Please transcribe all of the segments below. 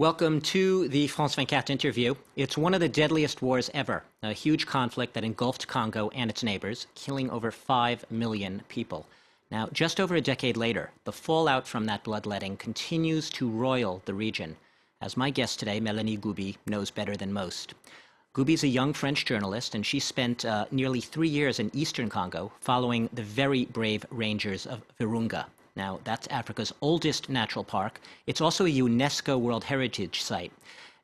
Welcome to the France 24 interview. It's one of the deadliest wars ever, a huge conflict that engulfed Congo and its neighbors, killing over 5 million people. Now, just over a decade later, the fallout from that bloodletting continues to roil the region, as my guest today, Mélanie Gouby, knows better than most. Gouby's a young French journalist, and she spent nearly 3 years in eastern Congo following the very brave rangers of Virunga. Now, that's Africa's oldest natural park. It's also a UNESCO World Heritage Site.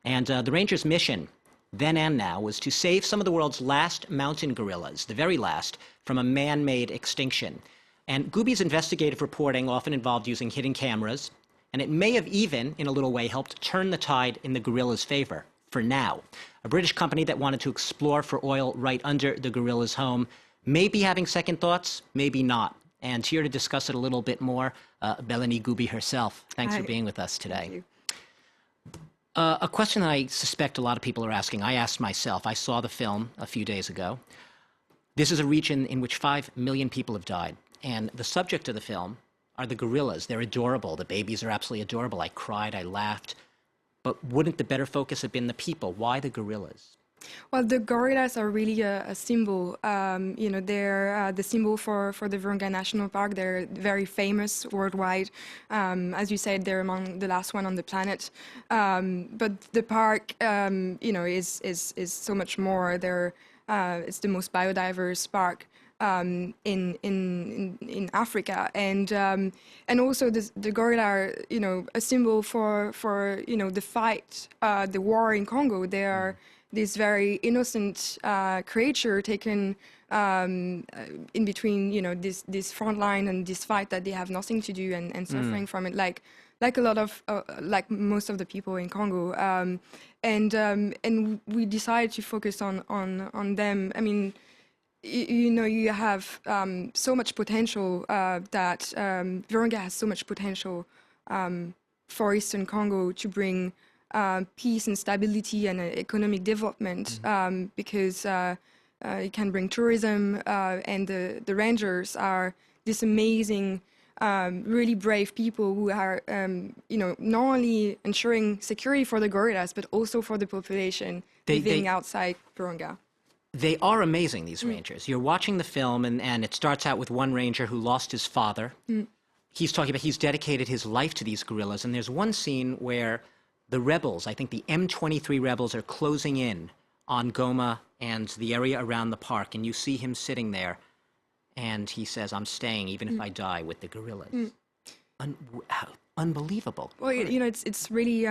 And the Rangers' mission, then and now, was to save some of the world's last mountain gorillas, the very last, from a man-made extinction. And Gouby's investigative reporting often involved using hidden cameras, and it may have even, in a little way, helped turn the tide in the gorillas' favor, for now. A British company that wanted to explore for oil right under the gorillas' home may be having second thoughts, maybe not. And here to discuss it a little bit more, Mélanie Gouby herself. Thanks for being with us today. Thank you. A question that I suspect a lot of people are asking, I asked myself, I saw the film a few days ago. This is a region in which 5 million people have died. And the subject of the film are the gorillas. They're adorable. The babies are absolutely adorable. I cried, I laughed. But wouldn't the better focus have been the people? Why the gorillas? Well, the gorillas are really a symbol. They're the symbol for the Virunga National Park. They're very famous worldwide. As you said, they're among the last one on the planet. But the park, is so much more. It's the most biodiverse park in Africa, and also the gorilla are a symbol for the fight, the war in Congo. They are this very innocent creature taken in between, this front line and this fight that they have nothing to do and suffering from it, like a lot of, like most of the people in Congo. And we decided to focus on them. I mean, you have so much potential that Virunga has so much potential for Eastern Congo to bring peace and stability and economic development, because it can bring tourism, and the rangers are this amazing, really brave people who are, not only ensuring security for the gorillas, but also for the population living outside Virunga. They are amazing, these rangers. You're watching the film, and it starts out with one ranger who lost his father. He's talking about he's dedicated his life to these gorillas, and there's one scene where the rebels, I think the M23 rebels, are closing in on Goma and the area around the park, and you see him sitting there, and he says, "I'm staying even if I die with the gorillas." Unbelievable. Well, it's really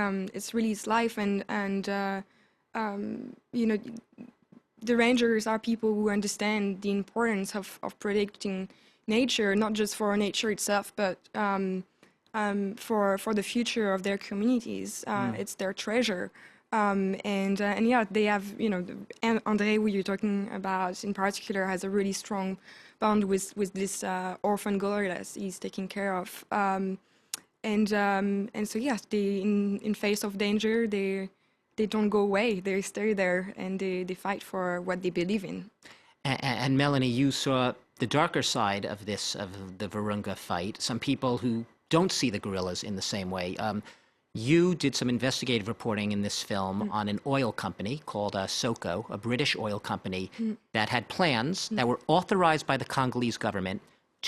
his life, and the rangers are people who understand the importance of protecting nature, not just for nature itself, but for the future of their communities. It's their treasure. And yeah, they have, and André, who you're talking about in particular, has a really strong bond with this orphan gorillas he's taking care of. And so yes, they in face of danger, they don't go away. They stay there, and they fight for what they believe in. And Mélanie, you saw the darker side of this, of the Virunga fight. Some people who don't see the gorillas in the same way. You did some investigative reporting in this film on an oil company called SOCO, a British oil company that had plans that were authorized by the Congolese government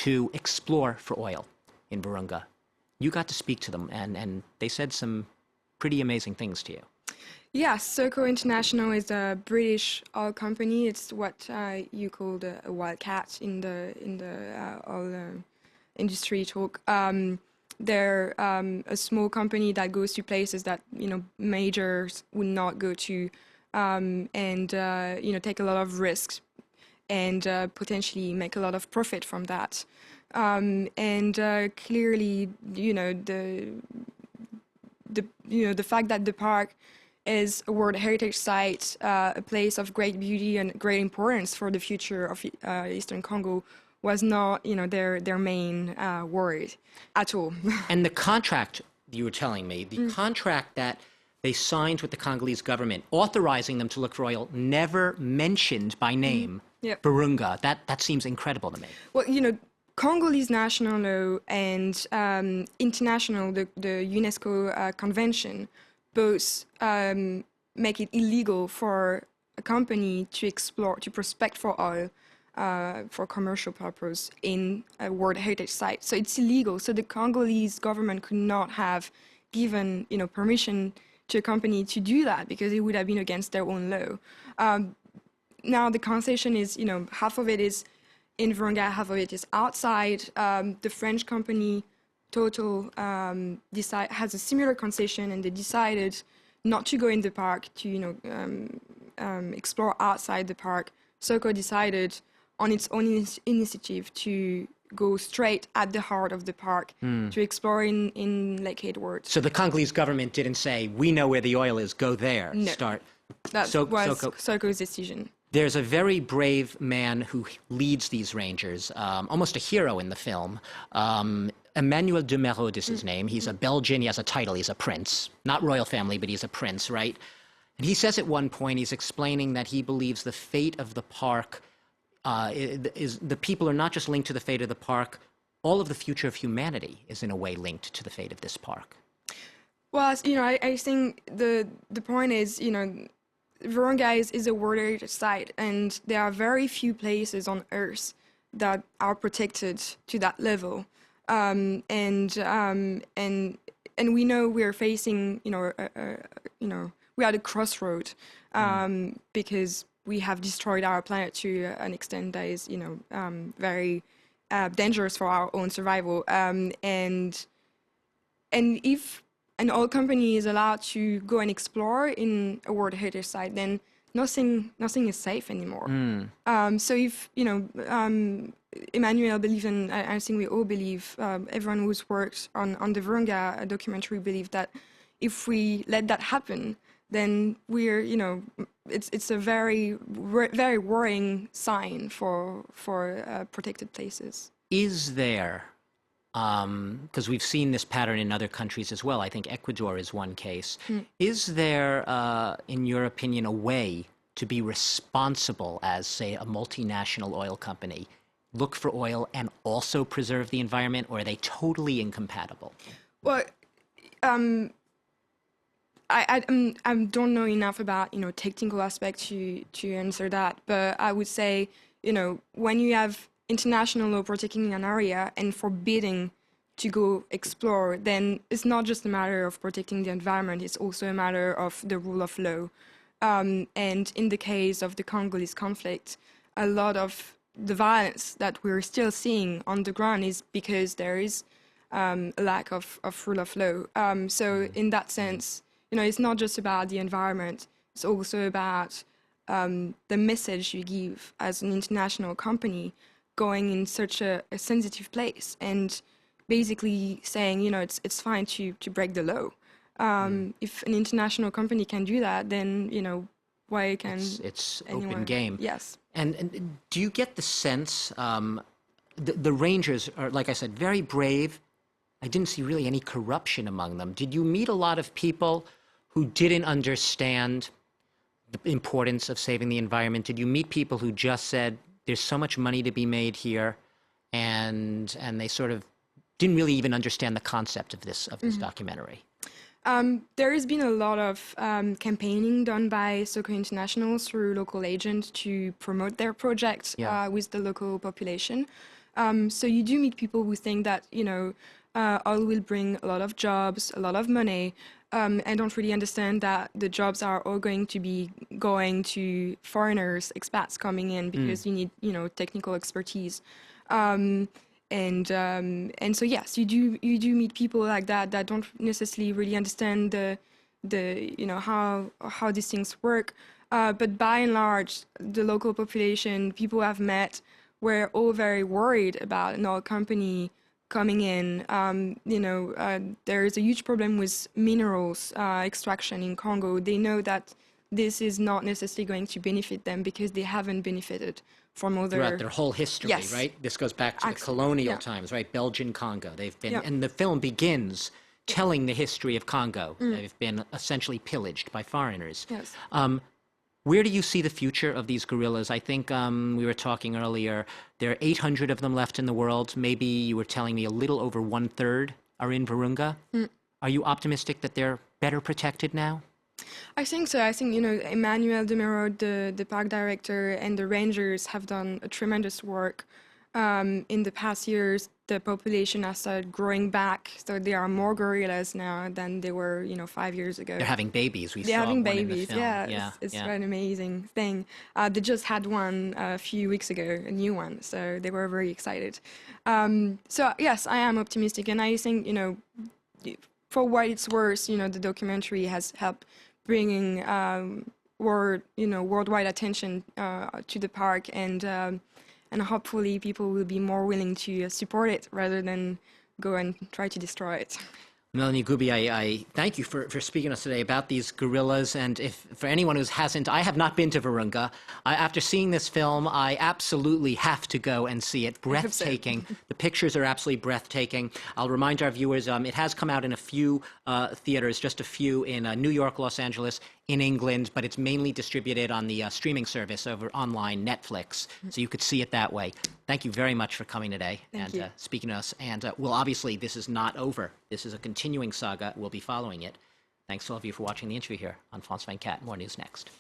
to explore for oil in Virunga. You got to speak to them, and they said some pretty amazing things to you. Yeah, SOCO International is a British oil company. It's what you called a wildcat in the oil industry talk. They're a small company that goes to places that majors would not go to, and take a lot of risks and potentially make a lot of profit from that. And clearly, the fact that the park is a World Heritage Site, a place of great beauty and great importance for the future of Eastern Congo, was not, their main worry at all. And the contract, you were telling me, the contract that they signed with the Congolese government, authorizing them to look for oil, never mentioned by name Virunga. That seems incredible to me. Well, Congolese national law and international, the UNESCO convention both make it illegal for a company to explore, to prospect for oil for commercial purpose in a World Heritage Site. So it's illegal. So the Congolese government could not have given, permission to a company to do that because it would have been against their own law. Now the concession is, half of it is in Virunga, half of it is outside. The French company Total has a similar concession, and they decided not to go in the park to, explore outside the park. SOCO decided on its own initiative to go straight at the heart of the park to explore in Lake Edward. So the Congolese government didn't say, we know where the oil is, go there, no. start. That was SOCO's decision. There's a very brave man who leads these rangers, almost a hero in the film. Emmanuel de Merode is his name. He's a Belgian. He has a title. He's a prince. Not royal family, but he's a prince, right? And he says at one point, he's explaining that he believes the fate of the park is the people are not just linked to the fate of the park. All of the future of humanity is in a way linked to the fate of this park. Well, I think the point is, Virunga is a World Heritage Site, and there are very few places on Earth that are protected to that level. And we know we're facing, we're at a crossroad because we have destroyed our planet to an extent that is, very dangerous for our own survival. And if an oil company is allowed to go and explore in a World Heritage Site, then nothing is safe anymore. So if, Emmanuel believes, and I think we all believe, everyone who's worked on the Virunga documentary believe that if we let that happen, then we're, it's a very, very worrying sign for protected places. Is there, because we've seen this pattern in other countries as well, I think Ecuador is one case, is there, in your opinion, a way to be responsible as, say, a multinational oil company, look for oil and also preserve the environment, or are they totally incompatible? Well, I don't know enough about, technical aspects to answer that, but I would say, when you have international law protecting an area and forbidding to go explore, then it's not just a matter of protecting the environment, it's also a matter of the rule of law. And in the case of the Congolese conflict, a lot of the violence that we're still seeing on the ground is because there is a lack of rule of law. So in that sense, it's not just about the environment, it's also about the message you give as an international company going in such a sensitive place and basically saying, it's fine to break the law. If an international company can do that, then, why can it's anyone? Open game. Yes. And do you get the sense, the Rangers are, like I said, very brave. I didn't see really any corruption among them. Did you meet a lot of people who didn't understand the importance of saving the environment? Did you meet people who just said, there's so much money to be made here, and they sort of didn't really even understand the concept of this documentary? There has been a lot of campaigning done by SOCO International through local agents to promote their projects with the local population. So you do meet people who think that, oil will bring a lot of jobs, a lot of money, and don't really understand that the jobs are all going to be going to foreigners, expats coming in because you need, technical expertise. And so yes, you do meet people like that don't necessarily really understand the how these things work. But by and large, the local population, people I've met, were all very worried about an oil company coming in. There is a huge problem with minerals extraction in Congo. They know that this is not necessarily going to benefit them because they haven't benefited from other... Throughout their whole history, Yes. right? This goes back to the colonial times, right? Belgian Congo. They've been, and the film begins telling the history of Congo. They've been essentially pillaged by foreigners. Yes. Where do you see the future of these gorillas? I think we were talking earlier, there are 800 of them left in the world. Maybe you were telling me a little over 1/3 are in Virunga. Are you optimistic that they're better protected now? I think so. I think, Emmanuel Demerode, the park director, and the rangers have done a tremendous work. In the past years, the population has started growing back, so there are more gorillas now than there were, 5 years ago. They're having babies. We They're saw having one in the babies, film. yeah. It's an amazing thing. They just had one a few weeks ago, a new one, so they were very excited. So yes, I am optimistic, and I think, for what it's worth, the documentary has helped bringing worldwide attention to the park, and hopefully people will be more willing to support it rather than go and try to destroy it. Mélanie Gouby, I thank you for speaking to us today about these gorillas. And if for anyone who hasn't, I have not been to Virunga. After seeing this film, I absolutely have to go and see it. Breathtaking. The pictures are absolutely breathtaking. I'll remind our viewers, it has come out in a few theaters, just a few in New York, Los Angeles, in England, but it's mainly distributed on the streaming service over online, Netflix. So you could see it that way. Thank you very much for coming today and speaking to us. And well, obviously, this is not over. This is a continuing saga. We'll be following it. Thanks to all of you for watching the interview here on France 24. More news next.